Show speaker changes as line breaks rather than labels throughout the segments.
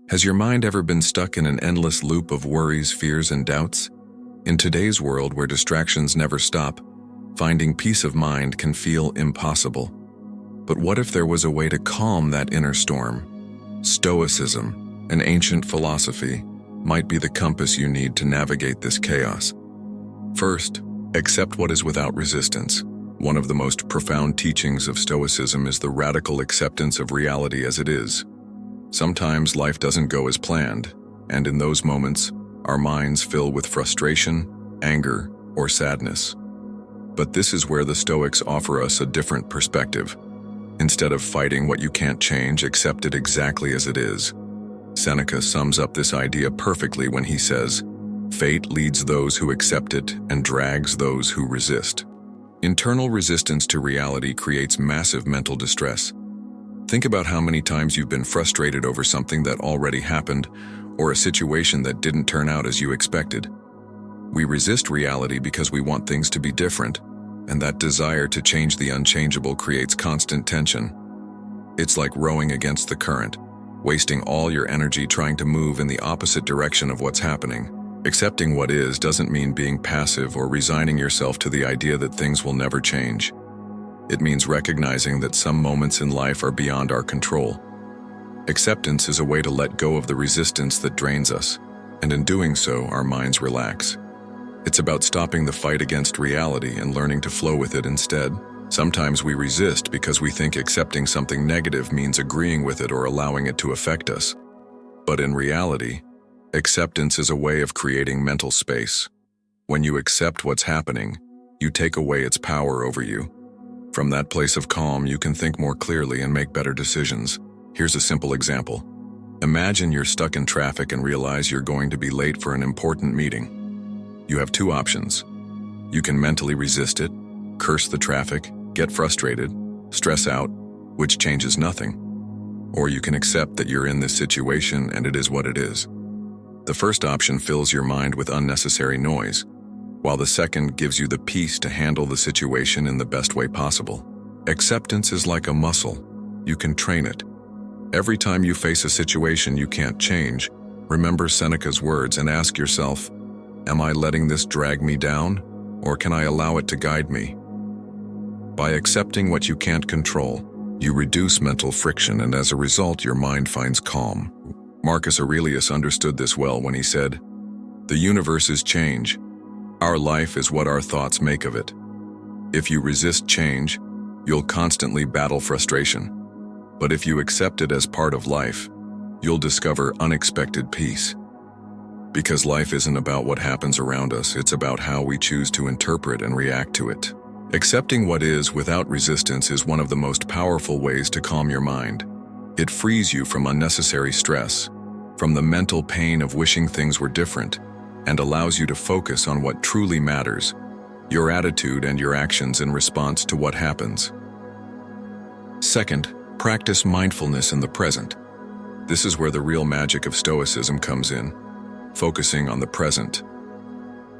Has your mind ever been stuck in an endless loop of worries, fears, and doubts? In today's world where distractions never stop, finding peace of mind can feel impossible. But what if there was a way to calm that inner storm? Stoicism, an ancient philosophy, might be the compass you need to navigate this chaos. First, accept what is without resistance. One of the most profound teachings of Stoicism is the radical acceptance of reality as it is. Sometimes life doesn't go as planned, and in those moments, our minds fill with frustration, anger, or sadness. But this is where the Stoics offer us a different perspective. Instead of fighting what you can't change, accept it exactly as it is. Seneca sums up this idea perfectly when he says, "Fate leads those who accept it and drags those who resist." Internal resistance to reality creates massive mental distress. Think about how many times you've been frustrated over something that already happened or a situation that didn't turn out as you expected. We resist reality because we want things to be different, and that desire to change the unchangeable creates constant tension. It's like rowing against the current, wasting all your energy trying to move in the opposite direction of what's happening. Accepting what is doesn't mean being passive or resigning yourself to the idea that things will never change. It means recognizing that some moments in life are beyond our control. Acceptance is a way to let go of the resistance that drains us, and in doing so, our minds relax. It's about stopping the fight against reality and learning to flow with it instead. Sometimes we resist because we think accepting something negative means agreeing with it or allowing it to affect us. But in reality, acceptance is a way of creating mental space. When you accept what's happening, you take away its power over you. From that place of calm, you can think more clearly and make better decisions. Here's a simple example. Imagine you're stuck in traffic and realize you're going to be late for an important meeting. You have two options. You can mentally resist it, curse the traffic, get frustrated, stress out, which changes nothing. Or you can accept that you're in this situation and it is what it is. The first option fills your mind with unnecessary noise, while the second gives you the peace to handle the situation in the best way possible. Acceptance is like a muscle. You can train it. Every time you face a situation you can't change, remember Seneca's words and ask yourself, am I letting this drag me down, or can I allow it to guide me? By accepting what you can't control, you reduce mental friction, and as a result your mind finds calm. Marcus Aurelius understood this well when he said, "The universe is change. Our life is what our thoughts make of it." If you resist change, you'll constantly battle frustration. But if you accept it as part of life, you'll discover unexpected peace. Because life isn't about what happens around us, it's about how we choose to interpret and react to it. Accepting what is without resistance is one of the most powerful ways to calm your mind. It frees you from unnecessary stress, from the mental pain of wishing things were different, and allows you to focus on what truly matters, your attitude and your actions in response to what happens. Second, practice mindfulness in the present. This is where the real magic of Stoicism comes in, focusing on the present.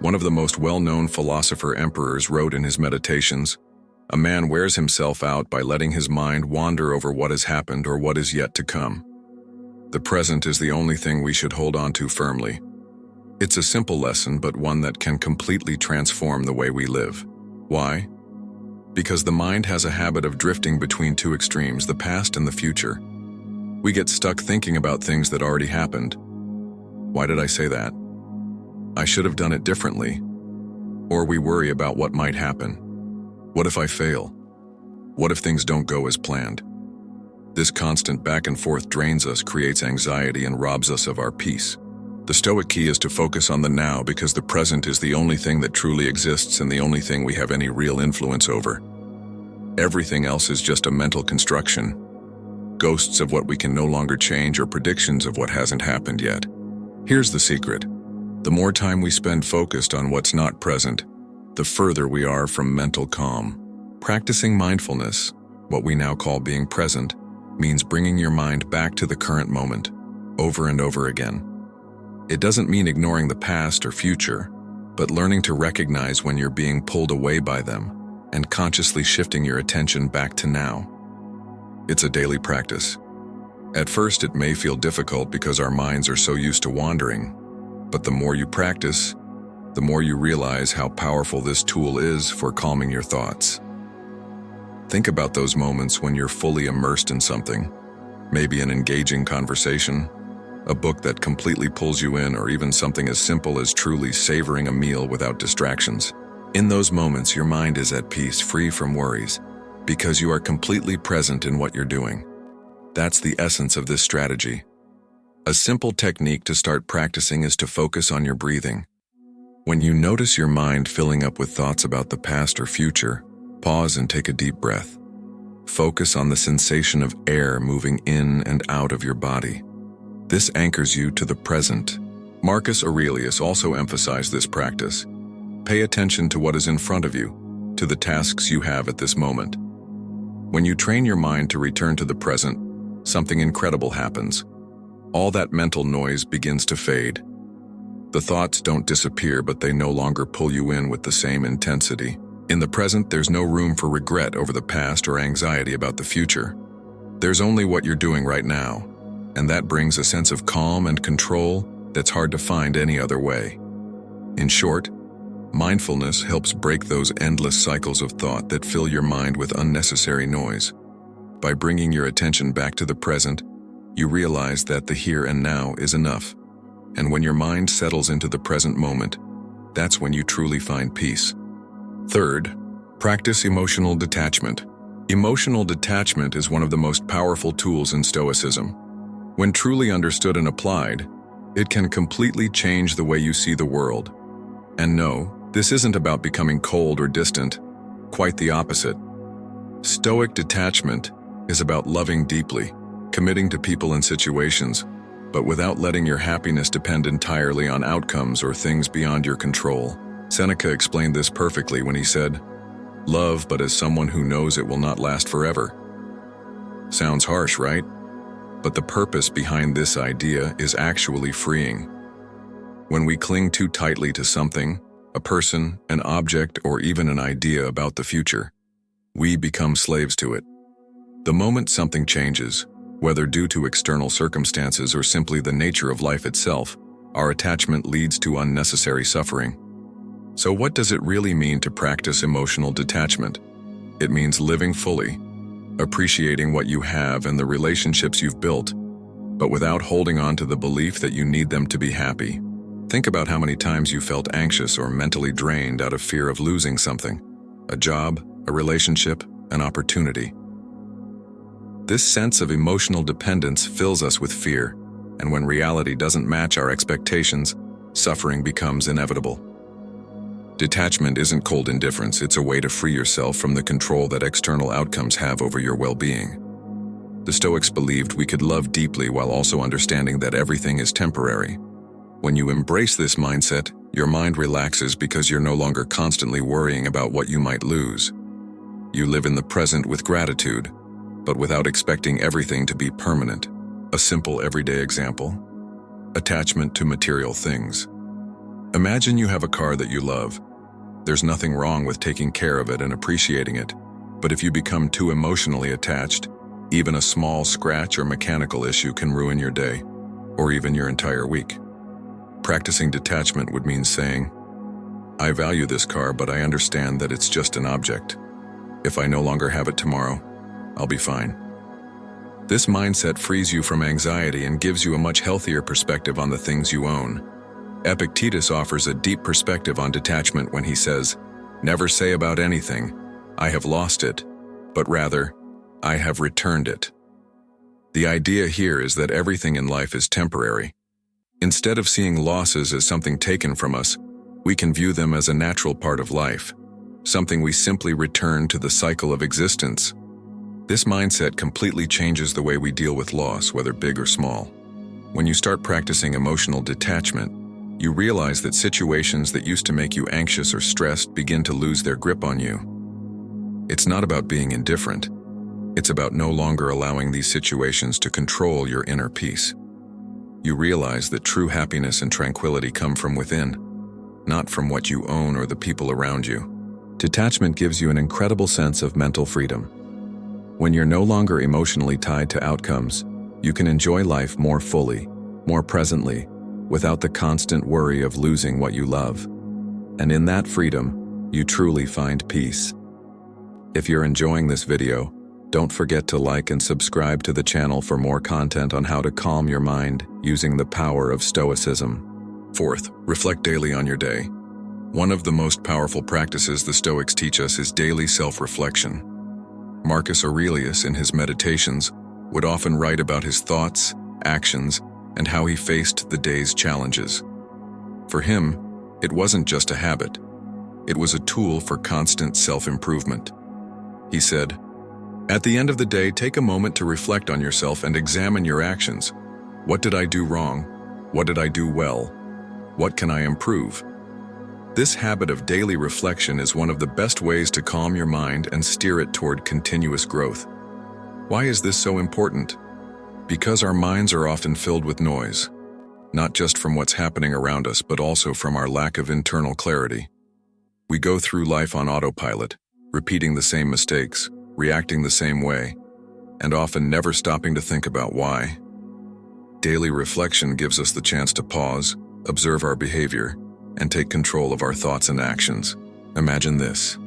One of the most well-known philosopher-emperors wrote in his meditations, "A man wears himself out by letting his mind wander over what has happened or what is yet to come." The present is the only thing we should hold on to firmly. It's a simple lesson, but one that can completely transform the way we live. Why? Because the mind has a habit of drifting between two extremes, the past and the future. We get stuck thinking about things that already happened. Why did I say that? I should have done it differently. Or we worry about what might happen. What if I fail? What if things don't go as planned? This constant back and forth drains us, creates anxiety, and robs us of our peace. The Stoic key is to focus on the now, because the present is the only thing that truly exists and the only thing we have any real influence over. Everything else is just a mental construction, ghosts of what we can no longer change or predictions of what hasn't happened yet. Here's the secret. The more time we spend focused on what's not present, the further we are from mental calm. Practicing mindfulness, what we now call being present, means bringing your mind back to the current moment, over and over again. It doesn't mean ignoring the past or future, but learning to recognize when you're being pulled away by them and consciously shifting your attention back to now. It's a daily practice. At first, it may feel difficult because our minds are so used to wandering, but the more you practice, the more you realize how powerful this tool is for calming your thoughts. Think about those moments when you're fully immersed in something, maybe an engaging conversation, a book that completely pulls you in, or even something as simple as truly savoring a meal without distractions. In those moments, your mind is at peace, free from worries, because you are completely present in what you're doing. That's the essence of this strategy. A simple technique to start practicing is to focus on your breathing. When you notice your mind filling up with thoughts about the past or future, pause and take a deep breath. Focus on the sensation of air moving in and out of your body. This anchors you to the present. Marcus Aurelius also emphasized this practice. Pay attention to what is in front of you, to the tasks you have at this moment. When you train your mind to return to the present, something incredible happens. All that mental noise begins to fade. The thoughts don't disappear, but they no longer pull you in with the same intensity. In the present, there's no room for regret over the past or anxiety about the future. There's only what you're doing right now, and that brings a sense of calm and control that's hard to find any other way. In short, mindfulness helps break those endless cycles of thought that fill your mind with unnecessary noise. By bringing your attention back to the present, you realize that the here and now is enough. And when your mind settles into the present moment, that's when you truly find peace. Third, practice emotional detachment. Emotional detachment is one of the most powerful tools in Stoicism. When truly understood and applied, it can completely change the way you see the world. And no, this isn't about becoming cold or distant, quite the opposite. Stoic detachment is about loving deeply, committing to people and situations, but without letting your happiness depend entirely on outcomes or things beyond your control. Seneca explained this perfectly when he said, "Love but as someone who knows it will not last forever." Sounds harsh, right? But the purpose behind this idea is actually freeing. When we cling too tightly to something, a person, an object, or even an idea about the future, we become slaves to it. The moment something changes, whether due to external circumstances or simply the nature of life itself, our attachment leads to unnecessary suffering. So what does it really mean to practice emotional detachment? It means living fully, appreciating what you have and the relationships you've built, but without holding on to the belief that you need them to be happy. Think about how many times you felt anxious or mentally drained out of fear of losing something: a job, a relationship, an opportunity. This sense of emotional dependence fills us with fear, and when reality doesn't match our expectations, suffering becomes inevitable. Detachment isn't cold indifference, it's a way to free yourself from the control that external outcomes have over your well-being. The Stoics believed we could love deeply while also understanding that everything is temporary. When you embrace this mindset, your mind relaxes because you're no longer constantly worrying about what you might lose. You live in the present with gratitude, but without expecting everything to be permanent. A simple everyday example: attachment to material things. Imagine you have a car that you love. There's nothing wrong with taking care of it and appreciating it, but if you become too emotionally attached, even a small scratch or mechanical issue can ruin your day, or even your entire week. Practicing detachment would mean saying, "I value this car, but I understand that it's just an object. If I no longer have it tomorrow, I'll be fine." This mindset frees you from anxiety and gives you a much healthier perspective on the things you own. Epictetus offers a deep perspective on detachment when he says, "Never say about anything, 'I have lost it,' but rather, 'I have returned it.'" The idea here is that everything in life is temporary. Instead of seeing losses as something taken from us, we can view them as a natural part of life, something we simply return to the cycle of existence. This mindset completely changes the way we deal with loss, whether big or small. When you start practicing emotional detachment, you realize that situations that used to make you anxious or stressed begin to lose their grip on you. It's not about being indifferent. It's about no longer allowing these situations to control your inner peace. You realize that true happiness and tranquility come from within, not from what you own or the people around you. Detachment gives you an incredible sense of mental freedom. When you're no longer emotionally tied to outcomes, You can enjoy life more fully, more presently, without the constant worry of losing what you love. And in that freedom, you truly find peace. If you're enjoying this video, don't forget to like and subscribe to the channel for more content on how to calm your mind using the power of Stoicism. Fourth, reflect daily on your day. One of the most powerful practices the Stoics teach us is daily self-reflection. Marcus Aurelius, in his Meditations, would often write about his thoughts, actions, and how he faced the day's challenges. For him, it wasn't just a habit. It was a tool for constant self-improvement. He said, "At the end of the day, take a moment to reflect on yourself and examine your actions. What did I do wrong? What did I do well? What can I improve?" This habit of daily reflection is one of the best ways to calm your mind and steer it toward continuous growth. Why is this so important? Because our minds are often filled with noise, not just from what's happening around us, but also from our lack of internal clarity. We go through life on autopilot, repeating the same mistakes, reacting the same way, and often never stopping to think about why. Daily reflection gives us the chance to pause, observe our behavior, and take control of our thoughts and actions. Imagine this.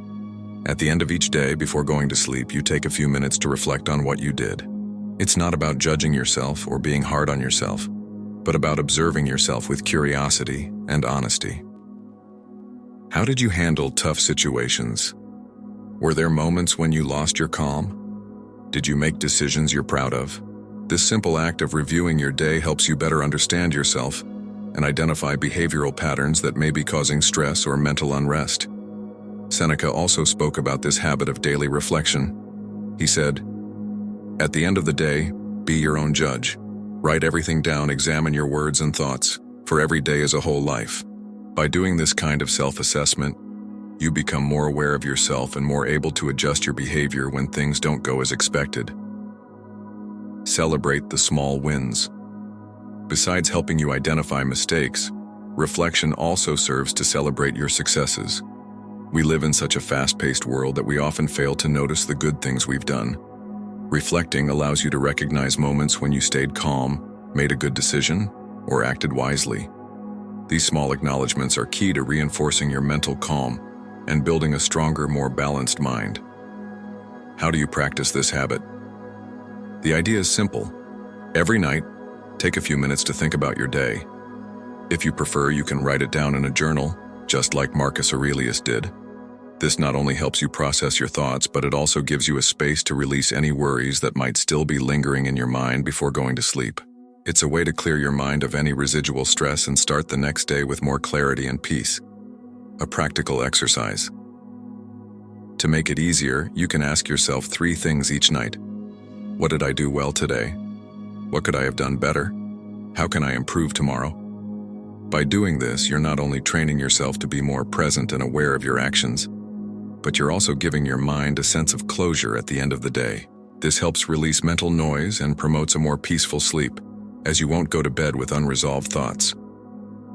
At the end of each day, before going to sleep, you take a few minutes to reflect on what you did. It's not about judging yourself or being hard on yourself, but about observing yourself with curiosity and honesty. How did you handle tough situations? Were there moments when you lost your calm? Did you make decisions you're proud of? This simple act of reviewing your day helps you better understand yourself and identify behavioral patterns that may be causing stress or mental unrest. Seneca also spoke about this habit of daily reflection. He said, "At the end of the day, be your own judge. Write everything down, examine your words and thoughts, for every day is a whole life." By doing this kind of self-assessment, you become more aware of yourself and more able to adjust your behavior when things don't go as expected. Celebrate the small wins. Besides helping you identify mistakes, reflection also serves to celebrate your successes. We live in such a fast-paced world that we often fail to notice the good things we've done. Reflecting allows you to recognize moments when you stayed calm, made a good decision, or acted wisely. These small acknowledgments are key to reinforcing your mental calm and building a stronger, more balanced mind. How do you practice this habit? The idea is simple. Every night, take a few minutes to think about your day. If you prefer, you can write it down in a journal, just like Marcus Aurelius did. This not only helps you process your thoughts, but it also gives you a space to release any worries that might still be lingering in your mind before going to sleep. It's a way to clear your mind of any residual stress and start the next day with more clarity and peace. A practical exercise. To make it easier, you can ask yourself 3 things each night. What did I do well today? What could I have done better? How can I improve tomorrow? By doing this, you're not only training yourself to be more present and aware of your actions, but you're also giving your mind a sense of closure at the end of the day. This helps release mental noise and promotes a more peaceful sleep, as you won't go to bed with unresolved thoughts.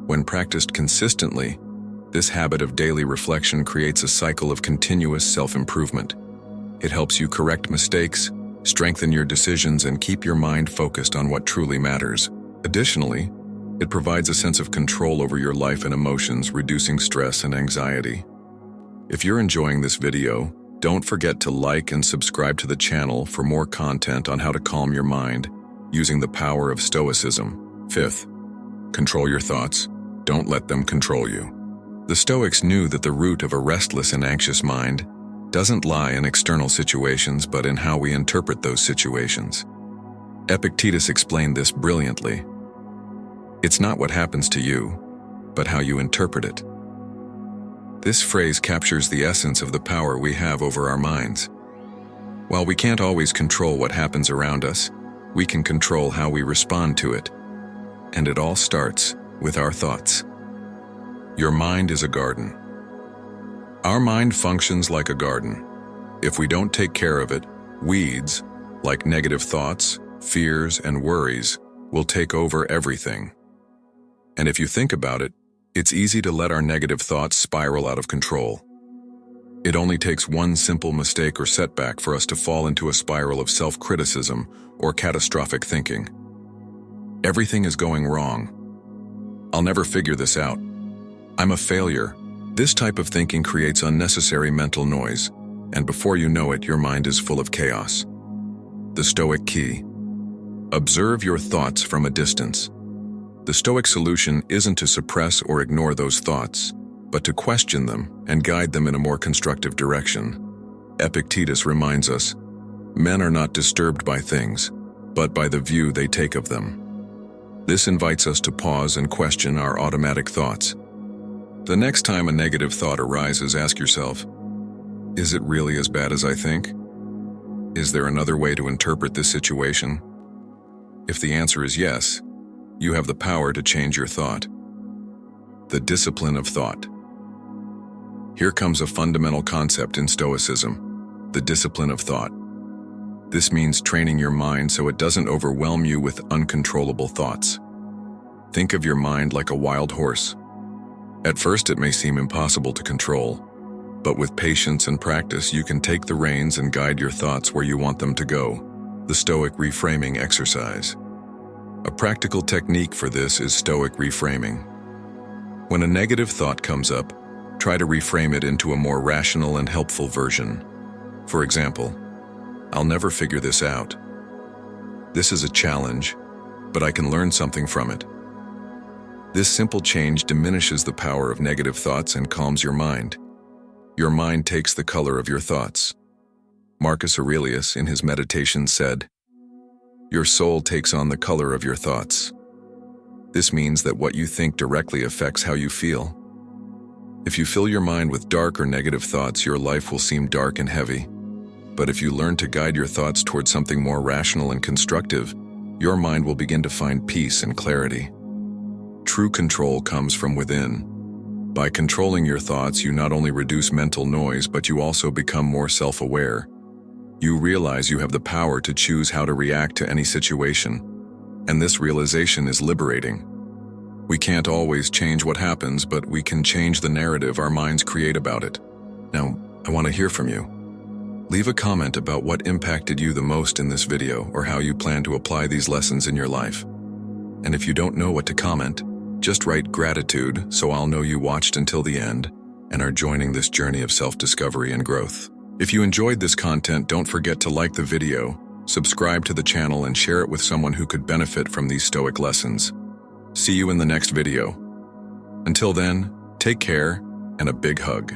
When practiced consistently, this habit of daily reflection creates a cycle of continuous self-improvement. It helps you correct mistakes, strengthen your decisions, and keep your mind focused on what truly matters. Additionally, it provides a sense of control over your life and emotions, reducing stress and anxiety. If you're enjoying this video, don't forget to like and subscribe to the channel for more content on how to calm your mind using the power of Stoicism. Fifth, control your thoughts. Don't let them control you. The Stoics knew that the root of a restless and anxious mind doesn't lie in external situations, but in how we interpret those situations. Epictetus explained this brilliantly. It's not what happens to you, but how you interpret it. This phrase captures the essence of the power we have over our minds. While we can't always control what happens around us, we can control how we respond to it. And it all starts with our thoughts. Your mind is a garden. Our mind functions like a garden. If we don't take care of it, weeds, like negative thoughts, fears, and worries, will take over everything. And if you think about it, it's easy to let our negative thoughts spiral out of control. It only takes one simple mistake or setback for us to fall into a spiral of self-criticism or catastrophic thinking. Everything is going wrong. I'll never figure this out. I'm a failure. This type of thinking creates unnecessary mental noise, and before you know it, your mind is full of chaos. The Stoic key. Observe your thoughts from a distance. The Stoic solution isn't to suppress or ignore those thoughts, but to question them and guide them in a more constructive direction. Epictetus reminds us, men are not disturbed by things, but by the view they take of them. This invites us to pause and question our automatic thoughts. The next time a negative thought arises, ask yourself, is it really as bad as I think? Is there another way to interpret this situation? If the answer is yes, you have the power to change your thought. The discipline of thought. Here comes a fundamental concept in Stoicism, the discipline of thought. This means training your mind so it doesn't overwhelm you with uncontrollable thoughts. Think of your mind like a wild horse. At first, it may seem impossible to control, but with patience and practice, you can take the reins and guide your thoughts where you want them to go. The Stoic reframing exercise. A practical technique for this is Stoic reframing. When a negative thought comes up, try to reframe it into a more rational and helpful version. For example, I'll never figure this out. This is a challenge, but I can learn something from it. This simple change diminishes the power of negative thoughts and calms your mind. Your mind takes the color of your thoughts. Marcus Aurelius, in his Meditations, said, "Your soul takes on the color of your thoughts." This means that what you think directly affects how you feel. If you fill your mind with dark or negative thoughts, your life will seem dark and heavy. But if you learn to guide your thoughts towards something more rational and constructive, your mind will begin to find peace and clarity. True control comes from within. By controlling your thoughts, you not only reduce mental noise, but you also become more self-aware. You realize you have the power to choose how to react to any situation, and this realization is liberating. We can't always change what happens, but we can change the narrative our minds create about it. Now, I want to hear from you. Leave a comment about what impacted you the most in this video or how you plan to apply these lessons in your life. And if you don't know what to comment, just write gratitude so I'll know you watched until the end and are joining this journey of self-discovery and growth. If you enjoyed this content, don't forget to like the video, subscribe to the channel, and share it with someone who could benefit from these Stoic lessons. See you in the next video. Until then, take care and a big hug.